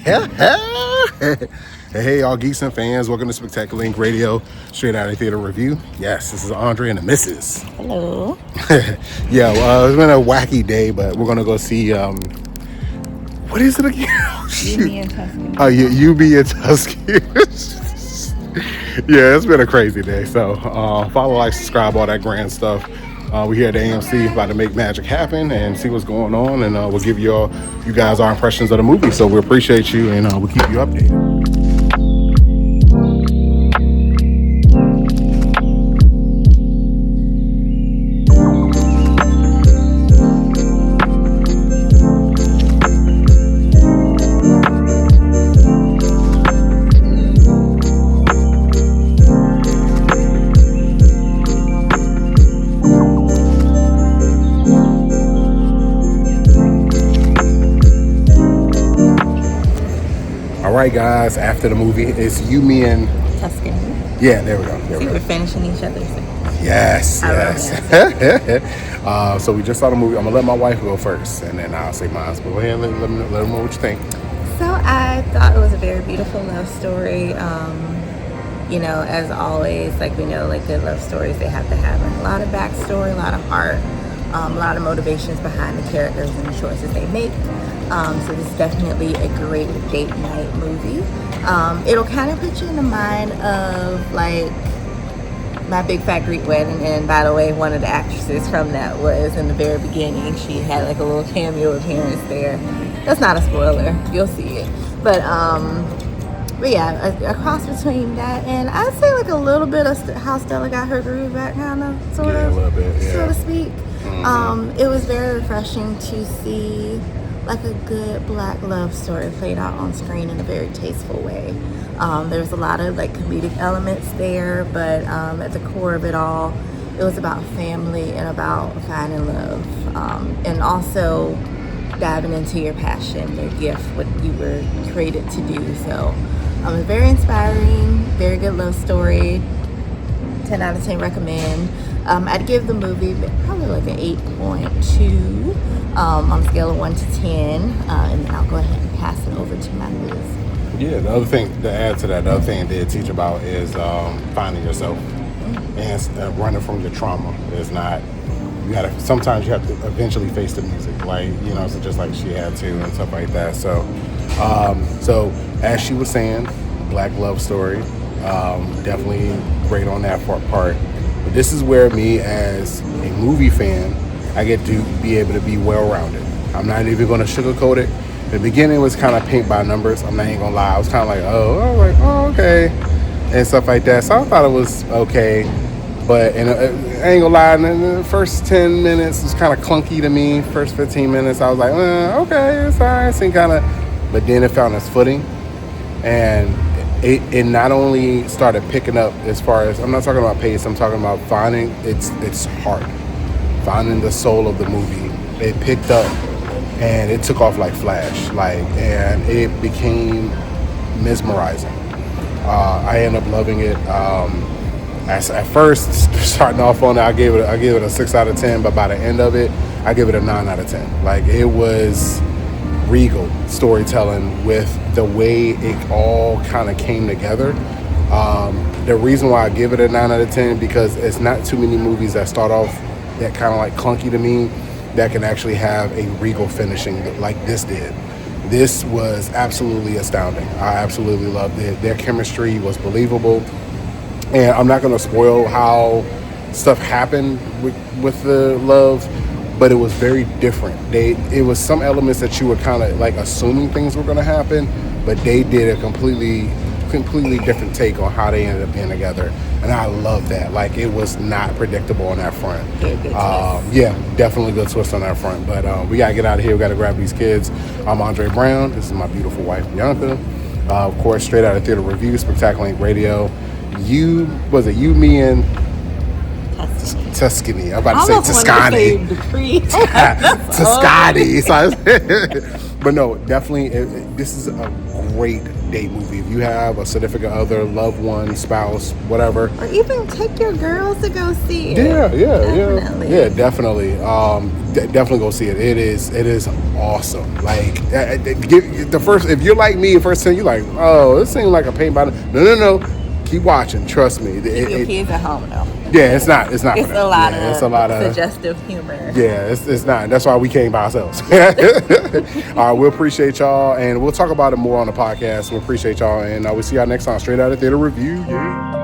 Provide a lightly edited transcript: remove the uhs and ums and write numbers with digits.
Hey, all geeks and fans, welcome to Spectacular Inc. Radio, straight out of theater review. Yes, this is Andre and the Missus. Hello. It's been a wacky day, but we're gonna go see what is it again? Oh, shoot. You, me, and Tuscany. Oh yeah, you, me, and Tuscany. Yeah, it's been a crazy day. So follow, like, subscribe, all that grand stuff. We're here at the AMC about to make magic happen and see what's going on, and we'll give you guys our impressions of the movie. So we appreciate you, and we'll keep you updated. Alright guys, after the movie, it's you, me, and Tuscany. Yeah, there we go. We're finishing each other's things. Yes. So we just saw the movie. I'm gonna let my wife go first, and then I'll say mine. But go ahead, let them know what you think. So I thought it was a very beautiful love story. As always, like we know, like good love stories, they have to have a lot of backstory, a lot of heart, a lot of motivations behind the characters and the choices they make. So this is definitely a great date night movie. It'll kind of put you in the mind of like My Big Fat Greek Wedding, and by the way, one of the actresses from that was in the very beginning. She had like a little cameo appearance there. That's not a spoiler, you'll see it. But yeah, a cross between that and I'd say like a little bit of how Stella got her groove back, kind of, sort of, a little bit, so to speak. Mm-hmm. It was very refreshing to see like a good black love story played out on screen in a very tasteful way. There's a lot of like comedic elements there, but at the core of it all, it was about family and about finding love, and also diving into your passion, your gift, what you were created to do. So it's very inspiring, very good love story. 10 out of 10 recommend. I'd give the movie probably like an 8.2 on a scale of 1 to 10, and then I'll go ahead and pass it over to my list. Yeah, the other thing to add to that, the other thing they teach about is finding yourself and running from your trauma. It's not, sometimes you have to eventually face the music, like, so just like she had to and stuff like that. So as she was saying, black love story, definitely great on that part. But this is where me as a movie fan, I get to be able to be well-rounded. I'm not even going to sugarcoat it. The beginning was kind of paint by numbers. I'm not even going to lie. I was kind of like, oh, okay, and stuff like that. So I thought it was okay. But I ain't gonna lie, the first 10 minutes was kind of clunky to me. First 15 minutes, I was like, okay, it's all right. But then it found its footing. And it not only started picking up as far as, I'm not talking about pace, I'm talking about finding its heart, finding the soul of the movie. It picked up and it took off like flash, and it became mesmerizing. I ended up loving it. At first, starting off on it, I gave it a 6 out of 10, but by the end of it, I give it a 9 out of 10. Like, it was regal storytelling with the way it all kind of came together. The reason why I give it a 9 out of 10, because it's not too many movies that start off that kind of like clunky to me that can actually have a regal finishing like this did. This was absolutely astounding. I absolutely loved it. Their chemistry was believable. And I'm not going to spoil how stuff happened with the love, but it was very different. It was some elements that you were kind of like assuming things were going to happen, but they did a completely different take on how they ended up being together. And I love that. Like, it was not predictable on that front. Yeah, definitely good twist on that front. But we got to get out of here. We got to grab these kids. I'm Andre Brown. This is my beautiful wife, Bianca. Of course, straight out of theater review, Spectacular Inc. Radio. You, me, and Tuscany. I'm about to say Tuscany. Tuscany. But no, definitely, this is a great date movie. If you have a significant other, loved one, spouse, whatever, or even take your girls to go see it. Definitely. Definitely go see it. It is awesome. Like, if you're like me, the first thing you're like, oh, this seems like a paint by. No. Keep watching. Trust me. Keep your kids at home though. Yeah, it's not. It's not. It's a lot of suggestive humor. Yeah, it's not. That's why we came by ourselves. All right, we appreciate y'all, and we'll talk about it more on the podcast. We appreciate y'all, and we'll see y'all next time. Straight Out of Theater Review. Yeah.